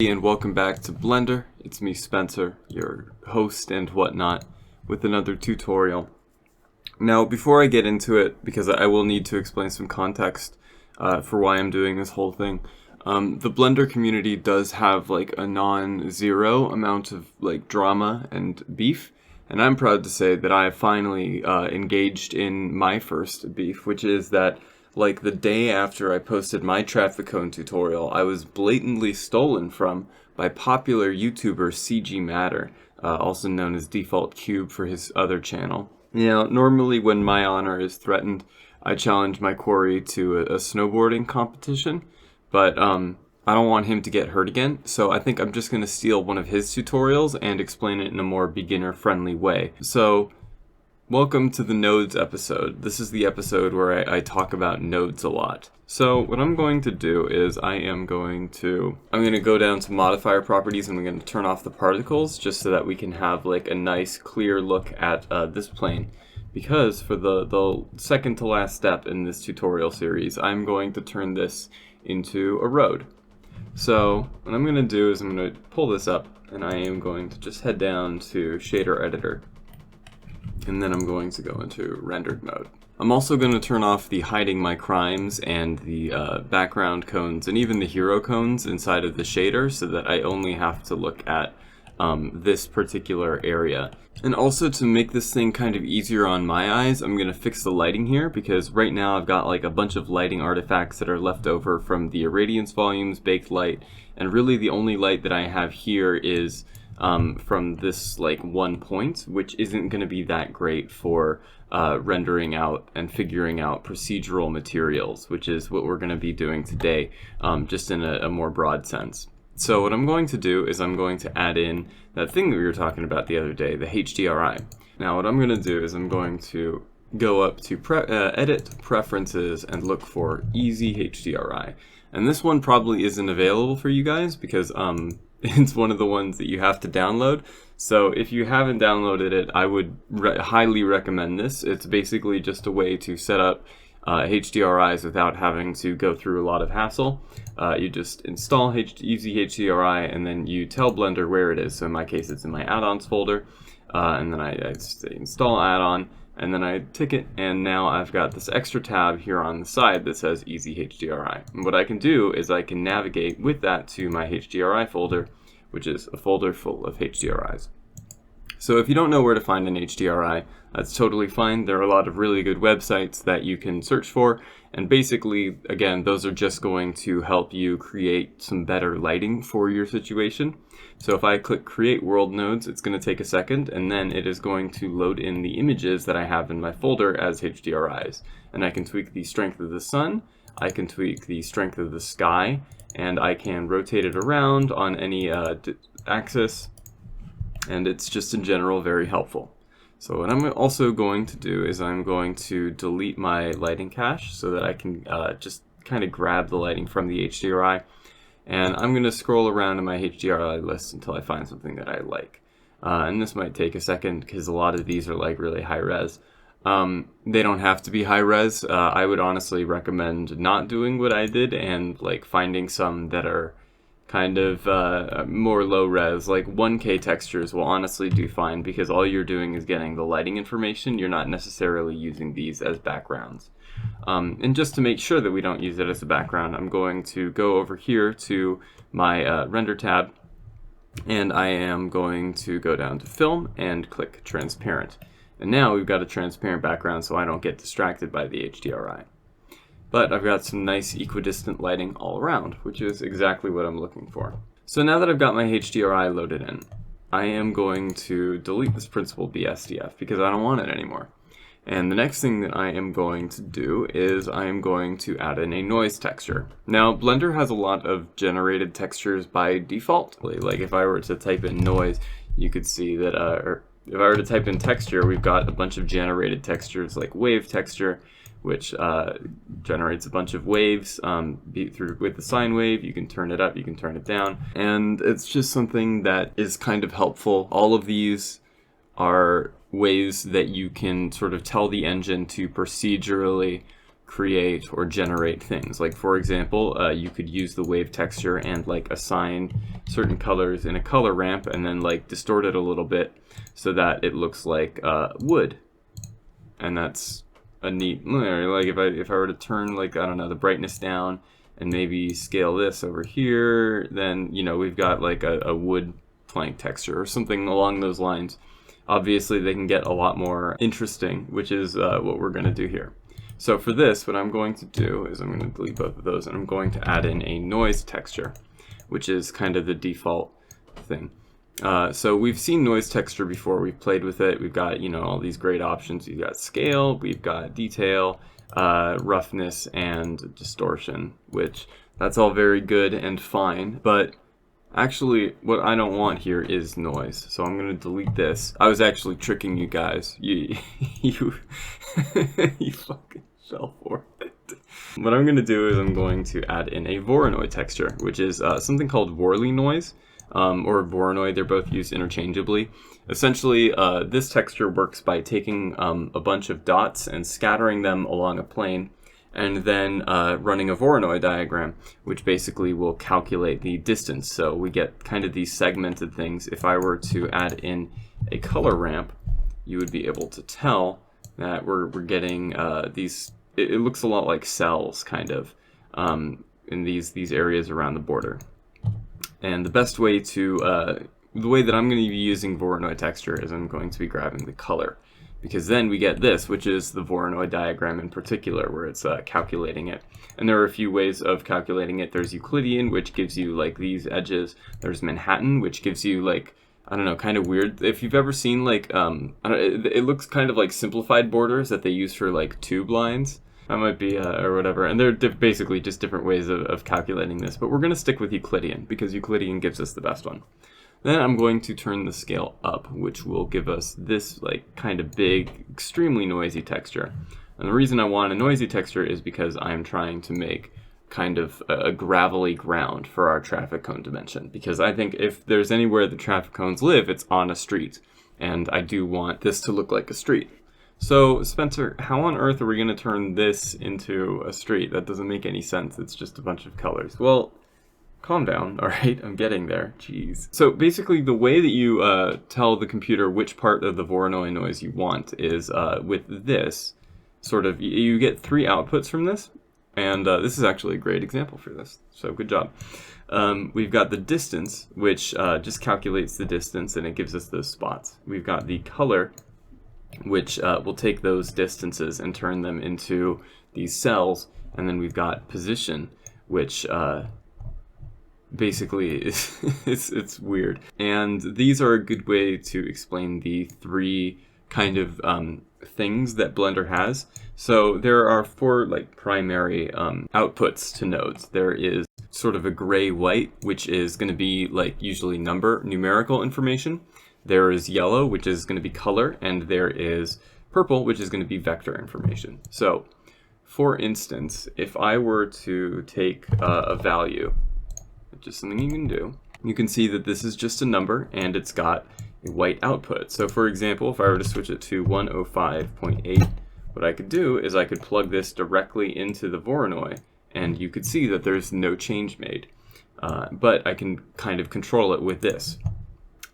And welcome back to Blender. It's me, Spencer, your host and whatnot, with another tutorial. Now, before I get into it, because I will need to explain some context for why I'm doing this whole thing, the Blender community does have like a non-zero amount of like drama and beef, and I'm proud to say that I have finally engaged in my first beef, which is that like the day after I posted my traffic cone tutorial, I was blatantly stolen from by popular YouTuber CGMatter, also known as Default Cube for his other channel. Now, normally when my honor is threatened, I challenge my quarry to a snowboarding competition, but I don't want him to get hurt again, so I think I'm just going to steal one of his tutorials and explain it in a more beginner-friendly way. So, welcome to the nodes episode. This is the episode where I talk about nodes a lot. So what I'm going to do is I'm going to go down to modifier properties and I'm going to turn off the particles just so that we can have like a nice clear look at this plane. Because for the second to last step in this tutorial series, I'm going to turn this into a road. So what I'm going to do is I'm going to pull this up and I am going to just head down to shader editor. And then I'm going to go into rendered mode. I'm also going to turn off the hiding my crimes and the background cones and even the hero cones inside of the shader so that I only have to look at this particular area. And also to make this thing kind of easier on my eyes, I'm going to fix the lighting here because right now I've got like a bunch of lighting artifacts that are left over from the irradiance volumes, baked light, and really the only light that I have here is from this like one point, which isn't going to be that great for rendering out and figuring out procedural materials, which is what we're going to be doing today, just in a more broad sense. So what I'm going to do is I'm going to add in that thing that we were talking about the other day, the HDRI. Now what I'm going to do is I'm going to go up to Edit, Preferences, and look for EasyHDRI. And this one probably isn't available for you guys because it's one of the ones that you have to download. So if you haven't downloaded it, I would highly recommend this. It's basically just a way to set up HDRIs without having to go through a lot of hassle. You just install EasyHDRI and then you tell Blender where it is. So in my case, it's in my add-ons folder. And then I say install add-on. And then I tick it, and now I've got this extra tab here on the side that says EasyHDRI. And what I can do is I can navigate with that to my HDRI folder, which is a folder full of HDRIs. So if you don't know where to find an HDRI, that's totally fine. There are a lot of really good websites that you can search for, and basically, again, those are just going to help you create some better lighting for your situation. So if I click Create World Nodes, it's going to take a second, and then it is going to load in the images that I have in my folder as HDRIs. And I can tweak the strength of the sun, I can tweak the strength of the sky, and I can rotate it around on any axis, and it's just in general very helpful. So what I'm also going to do is I'm going to delete my lighting cache so that I can just kind of grab the lighting from the HDRI. And I'm going to scroll around in my HDRI list until I find something that I like. And this might take a second because a lot of these are like really high res. They don't have to be high res. I would honestly recommend not doing what I did and like finding some that are kind of more low res. Like 1K textures will honestly do fine because all you're doing is getting the lighting information. You're not necessarily using these as backgrounds. And just to make sure that we don't use it as a background, I'm going to go over here to my render tab, and I am going to go down to Film and click Transparent. And now we've got a transparent background so I don't get distracted by the HDRI. But I've got some nice equidistant lighting all around, which is exactly what I'm looking for. So now that I've got my HDRI loaded in, I am going to delete this principal BSDF because I don't want it anymore. And the next thing that I am going to do is I am going to add in a noise texture. Now, Blender has a lot of generated textures by default. Like if I were to type in noise, you could see that, or if I were to type in texture, we've got a bunch of generated textures like wave texture, which generates a bunch of waves with the sine wave. You can turn it up, you can turn it down, and it's just something that is kind of helpful. All of these are ways that you can sort of tell the engine to procedurally create or generate things. Like for example, you could use the wave texture and like assign certain colors in a color ramp and then like distort it a little bit so that it looks like wood. And that's a neat, like if I were to turn like, I don't know, the brightness down and maybe scale this over here, then you know we've got like a wood plank texture or something along those lines. Obviously they can get a lot more interesting, which is what we're going to do here. So for this, what I'm going to do is I'm going to delete both of those and I'm going to add in a noise texture, which is kind of the default thing. So we've seen noise texture before, we've played with it, we've got, you know, all these great options. We've got scale, we've got detail, roughness, and distortion, which that's all very good and fine, but actually what I don't want here is noise. So I'm going to delete this. I was actually tricking you guys. You fucking fell for it. What I'm going to do is I'm going to add in a Voronoi texture, which is something called Worley noise. Or Voronoi, they're both used interchangeably. Essentially, this texture works by taking a bunch of dots and scattering them along a plane, and then running a Voronoi diagram, which basically will calculate the distance. So we get kind of these segmented things. If I were to add in a color ramp, you would be able to tell that we're getting these, it looks a lot like cells, kind of, in these areas around the border. And the best way to, the way that I'm going to be using Voronoi texture is I'm going to be grabbing the color, because then we get this, which is the Voronoi diagram in particular, where it's calculating it. And there are a few ways of calculating it. There's Euclidean, which gives you like these edges. There's Manhattan, which gives you like, I don't know, kind of weird. If you've ever seen like, it looks kind of like simplified borders that they use for like tube lines. That might be, or whatever. And they're basically just different ways of calculating this. But we're going to stick with Euclidean, because Euclidean gives us the best one. Then I'm going to turn the scale up, which will give us this like kind of big, extremely noisy texture. And the reason I want a noisy texture is because I'm trying to make kind of a gravelly ground for our traffic cone dimension. Because I think if there's anywhere the traffic cones live, it's on a street. And I do want this to look like a street. So, Spencer, how on earth are we going to turn this into a street? That doesn't make any sense. It's just a bunch of colors. Well, calm down, all right? I'm getting there. Jeez. So, basically, the way that you tell the computer which part of the Voronoi noise you want is with this. Sort of, you get 3 outputs from this. And this is actually a great example for this. So, good job. We've got the distance, which just calculates the distance, and it gives us those spots. We've got the color, which will take those distances and turn them into these cells. And then we've got position, which basically is it's weird. And these are a good way to explain the 3 kind of things that Blender has. So there are 4 like primary outputs to nodes. There is sort of a gray-white, which is going to be like usually numerical information. There is yellow, which is going to be color, and there is purple, which is going to be vector information. So, for instance, if I were to take a value, just something you can do, you can see that this is just a number, and it's got a white output. So, for example, if I were to switch it to 105.8, what I could do is I could plug this directly into the Voronoi, and you could see that there's no change made. But I can kind of control it with this.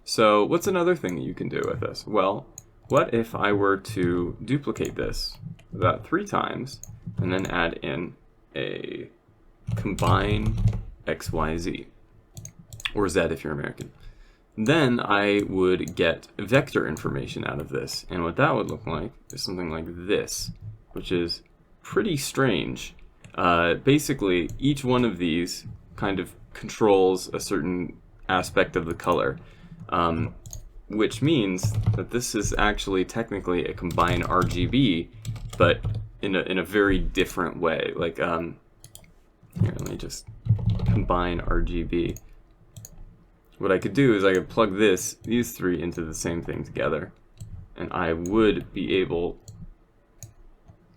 So what's another thing that you can do with this? Well, what if I were to duplicate this about 3 times and then add in a combine XYZ, or Z if you're American? Then I would get vector information out of this. And what that would look like is something like this, which is pretty strange. Basically, each one of these kind of controls a certain aspect of the color. Which means that this is actually technically a combined RGB, but in a very different way. Like, here, let me just combine RGB. What I could do is I could plug these 3 into the same thing together, and I would be able,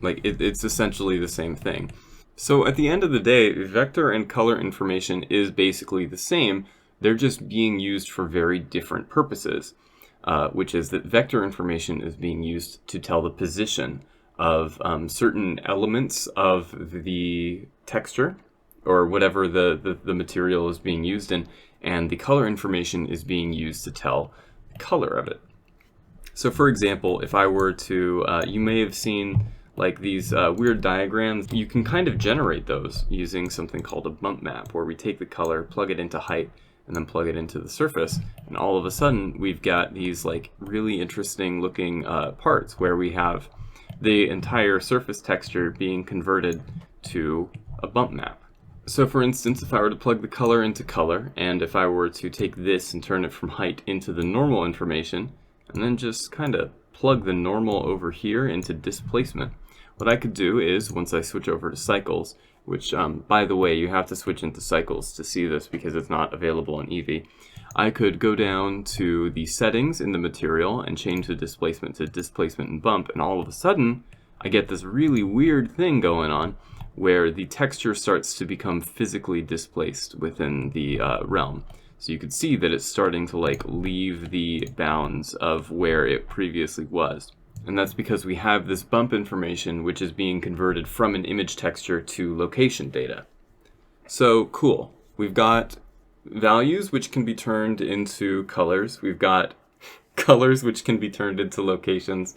like, it's essentially the same thing. So at the end of the day, vector and color information is basically the same. They're just being used for very different purposes, which is that vector information is being used to tell the position of certain elements of the texture or whatever the material is being used in, and the color information is being used to tell the color of it. So for example, if I were to, you may have seen like these weird diagrams. You can kind of generate those using something called a bump map, where we take the color, plug it into height, and then plug it into the surface, and all of a sudden we've got these like really interesting looking parts where we have the entire surface texture being converted to a bump map. So for instance, if I were to plug the color into color, and if I were to take this and turn it from height into the normal information, and then just kind of plug the normal over here into displacement, what I could do is, once I switch over to cycles, which by the way, you have to switch into cycles to see this because it's not available in Eevee, I could go down to the settings in the material and change the displacement to displacement and bump, and all of a sudden I get this really weird thing going on where the texture starts to become physically displaced within the realm. So you can see that it's starting to like leave the bounds of where it previously was. And that's because we have this bump information which is being converted from an image texture to location data. So cool. We've got values which can be turned into colors. We've got colors which can be turned into locations.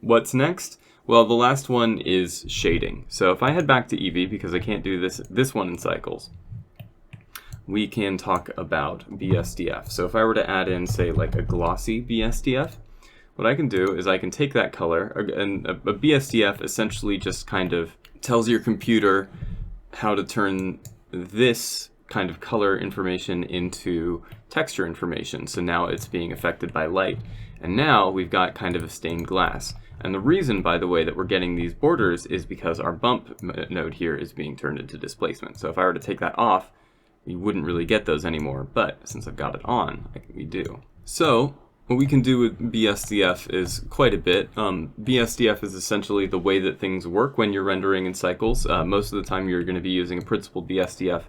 What's next? Well, the last one is shading. So if I head back to Eevee, because I can't do this one in cycles, we can talk about BSDF. So if I were to add in, say, like a glossy BSDF, what I can do is I can take that color, and a BSDF essentially just kind of tells your computer how to turn this kind of color information into texture information. So now it's being affected by light. And now we've got kind of a stained glass. And the reason, by the way, that we're getting these borders is because our bump node here is being turned into displacement. So if I were to take that off, we wouldn't really get those anymore. But since I've got it on, we do. So what we can do with BSDF is quite a bit. BSDF is essentially the way that things work when you're rendering in cycles. Most of the time you're going to be using a principled BSDF.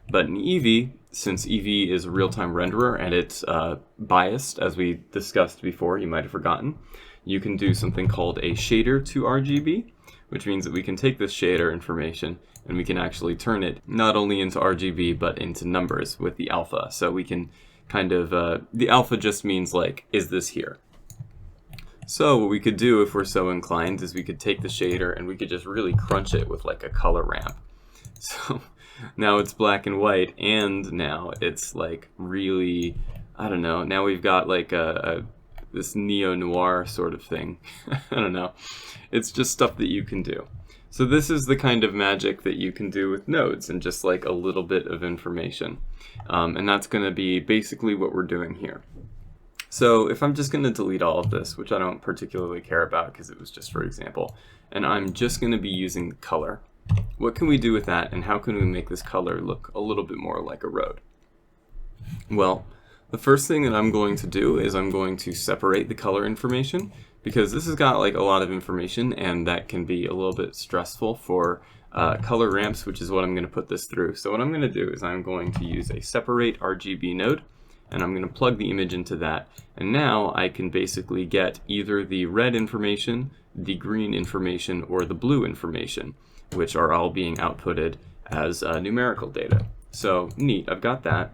But in Eevee, since Eevee is a real-time renderer and it's biased, as we discussed before, you might have forgotten, you can do something called a shader to RGB, which means that we can take this shader information and we can actually turn it not only into RGB but into numbers with the alpha. So we can kind of, the alpha just means like, is this here? So what we could do if we're so inclined is we could take the shader and we could just really crunch it with like a color ramp. So now it's black and white, and now it's like really, I don't know, now we've got like this neo-noir sort of thing. I don't know. It's just stuff that you can do. So this is the kind of magic that you can do with nodes and just like a little bit of information. And that's going to be basically what we're doing here. So if I'm just going to delete all of this, which I don't particularly care about because it was just for example, and I'm just going to be using the color, what can we do with that, and how can we make this color look a little bit more like a road? Well, the first thing that I'm going to do is I'm going to separate the color information, because this has got like a lot of information and that can be a little bit stressful for color ramps, which is what I'm going to put this through. So what I'm going to do is I'm going to use a separate RGB node, and I'm going to plug the image into that, and now I can basically get either the red information, the green information, or the blue information, which are all being outputted as numerical data. So neat, I've got that.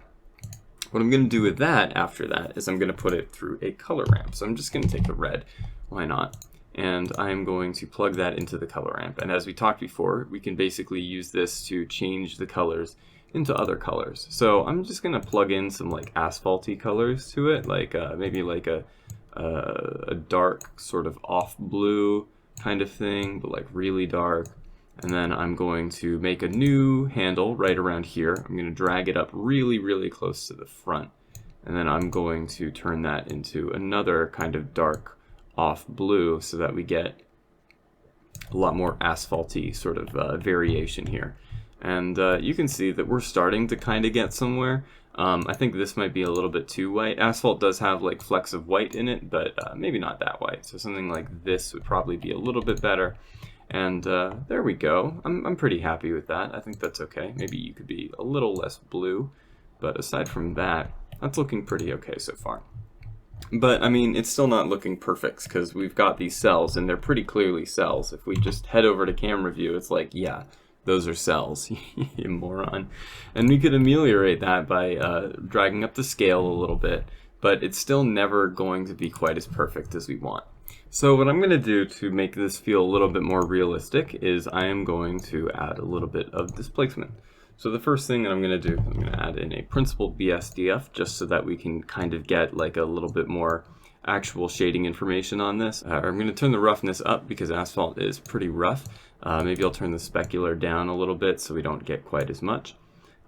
What I'm going to do with that after that is I'm going to put it through a color ramp. So I'm just going to take the red, why not? And I'm going to plug that into the color ramp. And as we talked before, we can basically use this to change the colors into other colors. So I'm just going to plug in some like asphalty colors to it, like maybe like a dark sort of off blue kind of thing, but like really dark. And then I'm going to make a new handle right around here. I'm going to drag it up really, really close to the front. And then I'm going to turn that into another kind of dark off blue so that we get a lot more asphalty sort of variation here. And you can see that we're starting to kind of get somewhere. I think this might be a little bit too white. Asphalt does have like flecks of white in it, but maybe not that white. So something like this would probably be a little bit better. And there we go. I'm pretty happy with that. I think that's okay. Maybe you could be a little less blue, but aside from that, that's looking pretty okay so far. But I mean, it's still not looking perfect because we've got these cells and they're pretty clearly cells. If we just head over to camera view, it's like, yeah, those are cells, you moron. And we could ameliorate that by dragging up the scale a little bit, but it's still never going to be quite as perfect as we want. So what I'm going to do to make this feel a little bit more realistic is I am going to add a little bit of displacement. So the first thing that I'm going to do, I'm going to add in a principal BSDF just so that we can kind of get like a little bit more actual shading information on this. I'm going to turn the roughness up because asphalt is pretty rough. Maybe I'll turn the specular down a little bit so we don't get quite as much.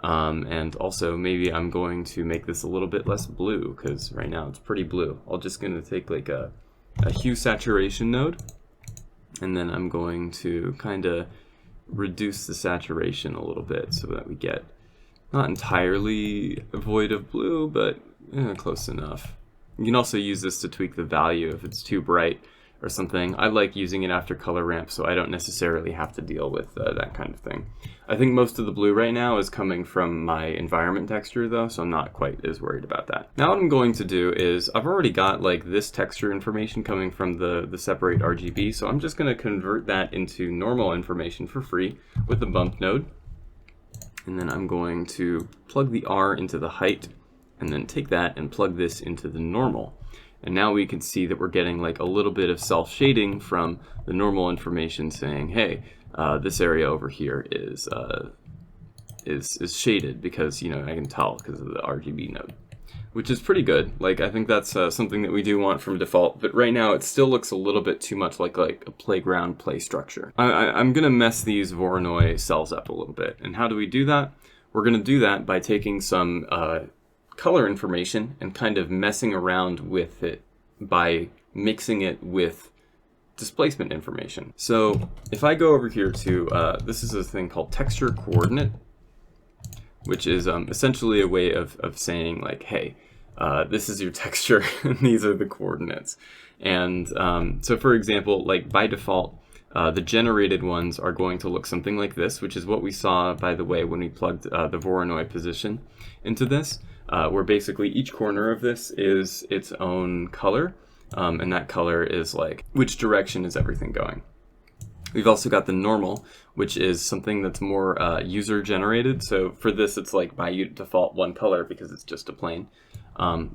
And also maybe I'm going to make this a little bit less blue because right now it's pretty blue. I'm just going to take like a hue saturation node, and then I'm going to kind of reduce the saturation a little bit so that we get not entirely void of blue, but close enough. You can also use this to tweak the value if it's too bright or something. I like using it after color ramp so I don't necessarily have to deal with that kind of thing. I think most of the blue right now is coming from my environment texture though, so I'm not quite as worried about that. Now what I'm going to do is I've already got like this texture information coming from the separate RGB, so I'm just going to convert that into normal information for free with the bump node. And then I'm going to plug the R into the height and then take that and plug this into the normal. And now we can see that we're getting like a little bit of self-shading from the normal information saying, hey, this area over here is shaded because, you know, I can tell because of the RGB node, which is pretty good. Like, I think that's something that we do want from default, but right now it still looks a little bit too much like a playground play structure. I'm gonna mess these Voronoi cells up a little bit. And how do we do that? We're gonna do that by taking some color information and kind of messing around with it by mixing it with displacement information. So if I go over here to, this is a thing called texture coordinate, which is essentially a way of saying like, hey, this is your texture and these are the coordinates. And so for example, like by default, the generated ones are going to look something like this, which is what we saw, by the way, when we plugged the Voronoi position into this. Where basically each corner of this is its own color, and that color is like which direction is everything going. We've also got the normal, which is something that's more user generated. So for this, it's like by default one color because it's just a plane.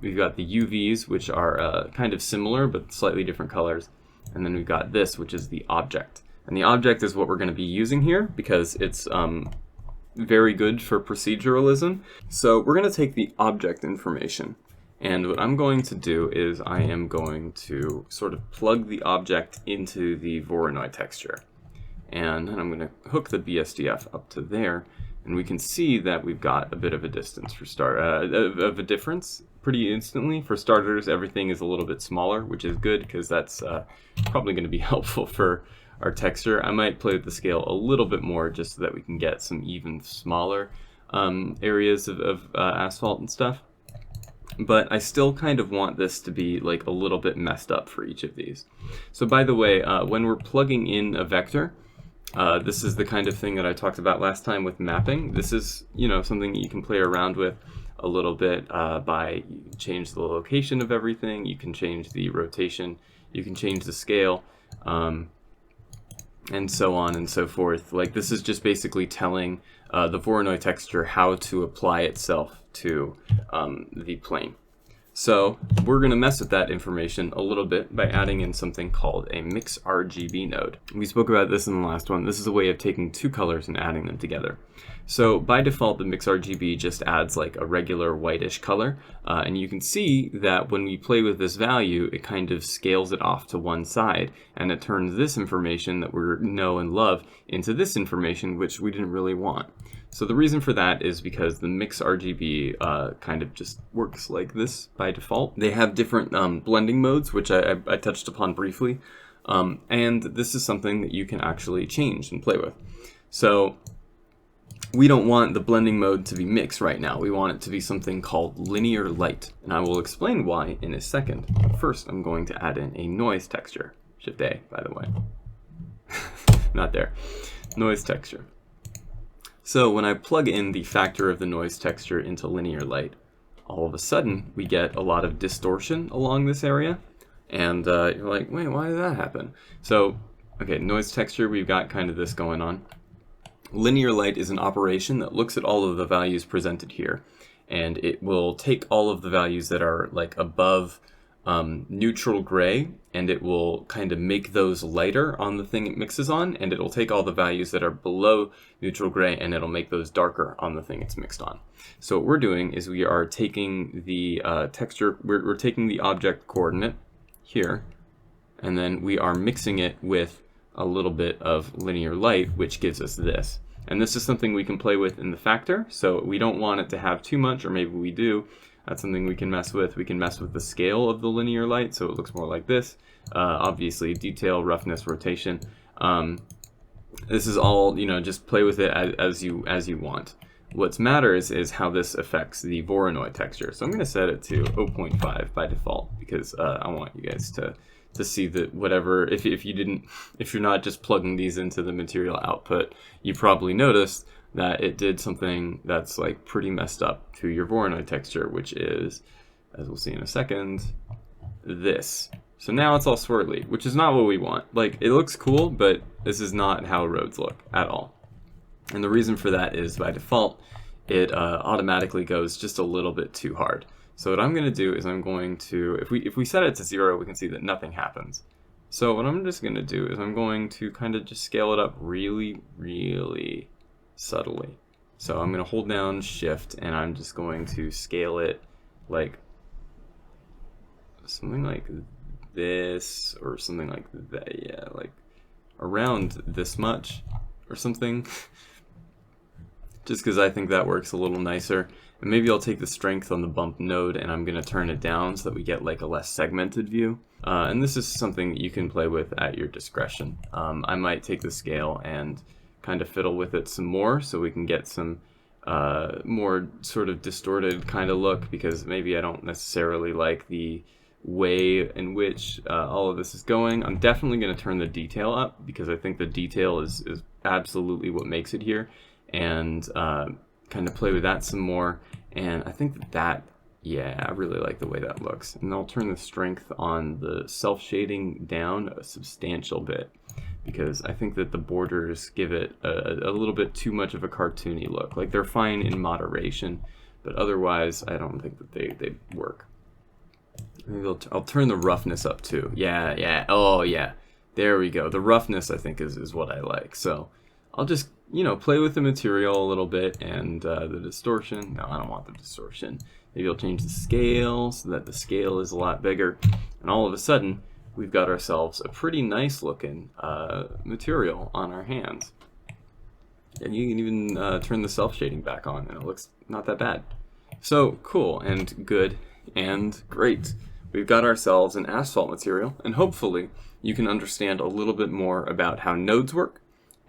We've got the UVs, which are kind of similar but slightly different colors, and then we've got this, which is the object. And the object is what we're going to be using here because it's very good for proceduralism. So we're going to take the object information, and what I'm going to do is I am going to sort of plug the object into the Voronoi texture, and then I'm going to hook the BSDF up to there, and we can see that we've got a bit of a distance for of a difference pretty instantly. For starters, everything is a little bit smaller, which is good because that's probably going to be helpful for our texture. I might play with the scale a little bit more just so that we can get some even smaller areas of asphalt and stuff. But I still kind of want this to be like a little bit messed up for each of these. So by the way, when we're plugging in a vector, this is the kind of thing that I talked about last time with mapping. This is, you know, something that you can play around with a little bit by change the location of everything. You can change the rotation. You can change the scale. And so on and so forth. Like, this is just basically telling the Voronoi texture how to apply itself to the plane. So we're going to mess with that information a little bit by adding in something called a mix RGB node. We spoke about this in the last one. This is a way of taking two colors and adding them together. So by default, the mix RGB just adds like a regular whitish color. And you can see that when we play with this value, it kind of scales it off to one side, and it turns this information that we know and love into this information, which we didn't really want. So the reason for that is because the mix RGB kind of just works like this by default. They have different blending modes, which I touched upon briefly. And this is something that you can actually change and play with. So we don't want the blending mode to be mixed right now. We want it to be something called linear light. And I will explain why in a second. First, I'm going to add in a noise texture. Shift A, by the way. Not there. Noise texture. So when I plug in the factor of the noise texture into linear light, all of a sudden we get a lot of distortion along this area. And you're like, wait, why did that happen? So, okay, noise texture, we've got kind of this going on. Linear light is an operation that looks at all of the values presented here, and it will take all of the values that are like above neutral gray, and it will kind of make those lighter on the thing it mixes on, and it'll take all the values that are below neutral gray and it'll make those darker on the thing it's mixed on. So what we're doing is we are taking the texture, we're taking the object coordinate here, and then we are mixing it with a little bit of linear light, which gives us this. And this is something we can play with in the factor, so we don't want it to have too much, or maybe we do. That's something we can mess with. We can mess with the scale of the linear light, so it looks more like this. Obviously, detail, roughness, rotation. This is all, you know, just play with it as you want. What matters is how this affects the Voronoi texture. So I'm going to set it to 0.5 by default, because I want you guys to see that whatever, if you're not just plugging these into the material output, you probably noticed that it did something that's like pretty messed up to your Voronoi texture, which is, as we'll see in a second, this. So now it's all swirly, which is not what we want. Like, it looks cool, but this is not how roads look at all. And the reason for that is by default, it automatically goes just a little bit too hard. So what I'm going to do is I'm going to, if we set it to 0, we can see that nothing happens. So what I'm just going to do is I'm going to kind of just scale it up really, really subtly. So I'm going to hold down Shift, and I'm just going to scale it like something like this, or something like that. Yeah, like around this much or something. Just because I think that works a little nicer. And maybe I'll take the strength on the bump node and I'm going to turn it down so that we get like a less segmented view. And this is something that you can play with at your discretion. I might take the scale and kind of fiddle with it some more so we can get some more sort of distorted kind of look, because maybe I don't necessarily like the way in which all of this is going. I'm definitely going to turn the detail up, because I think the detail is absolutely what makes it here, and kind of play with that some more. And I think that yeah, I really like the way that looks. And I'll turn the strength on the self-shading down a substantial bit, because I think that the borders give it a little bit too much of a cartoony look. Like, they're fine in moderation, but otherwise I don't think that they work. Maybe I'll turn the roughness up too. Yeah, oh yeah, there we go. The roughness, I think, is what I like. So I'll just, you know, play with the material a little bit, and the distortion. No, I don't want the distortion. Maybe I'll change the scale so that the scale is a lot bigger, and all of a sudden we've got ourselves a pretty nice looking material on our hands. And you can even turn the self-shading back on, and it looks not that bad. So cool and good and great. We've got ourselves an asphalt material, and hopefully you can understand a little bit more about how nodes work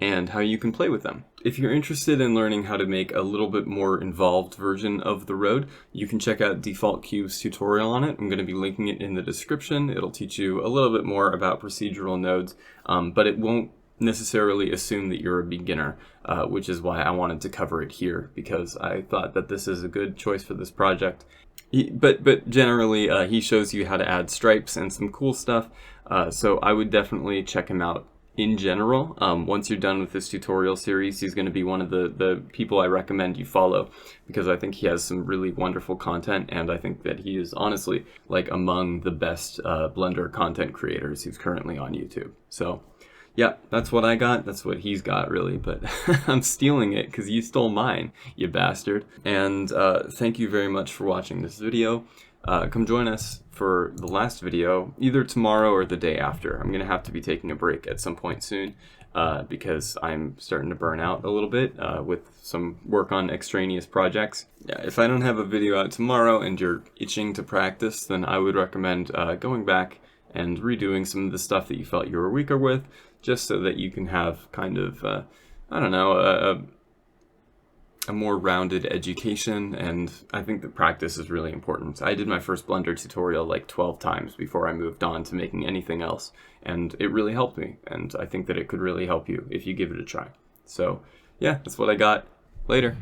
and how you can play with them. If you're interested in learning how to make a little bit more involved version of the road, you can check out Default Cube's tutorial on it. I'm going to be linking it in the description. It'll teach you a little bit more about procedural nodes, but it won't necessarily assume that you're a beginner, which is why I wanted to cover it here, because I thought that this is a good choice for this project. But generally, he shows you how to add stripes and some cool stuff, so I would definitely check him out. In general, once you're done with this tutorial series, he's going to be one of the people I recommend you follow, because I think he has some really wonderful content, and I think that he is honestly like among the best Blender content creators who's currently on YouTube. So yeah, that's what I got. That's what he's got, really, but I'm stealing it because you stole mine, you bastard. And thank you very much for watching this video. Come join us for the last video, either tomorrow or the day after. I'm going to have to be taking a break at some point soon because I'm starting to burn out a little bit with some work on extraneous projects. Yeah, if I don't have a video out tomorrow and you're itching to practice, then I would recommend going back and redoing some of the stuff that you felt you were weaker with, just so that you can have kind of, I don't know, a more rounded education. And I think that practice is really important. I did my first Blender tutorial like 12 times before I moved on to making anything else, and it really helped me, and I think that it could really help you if you give it a try. So yeah, that's what I got. Later.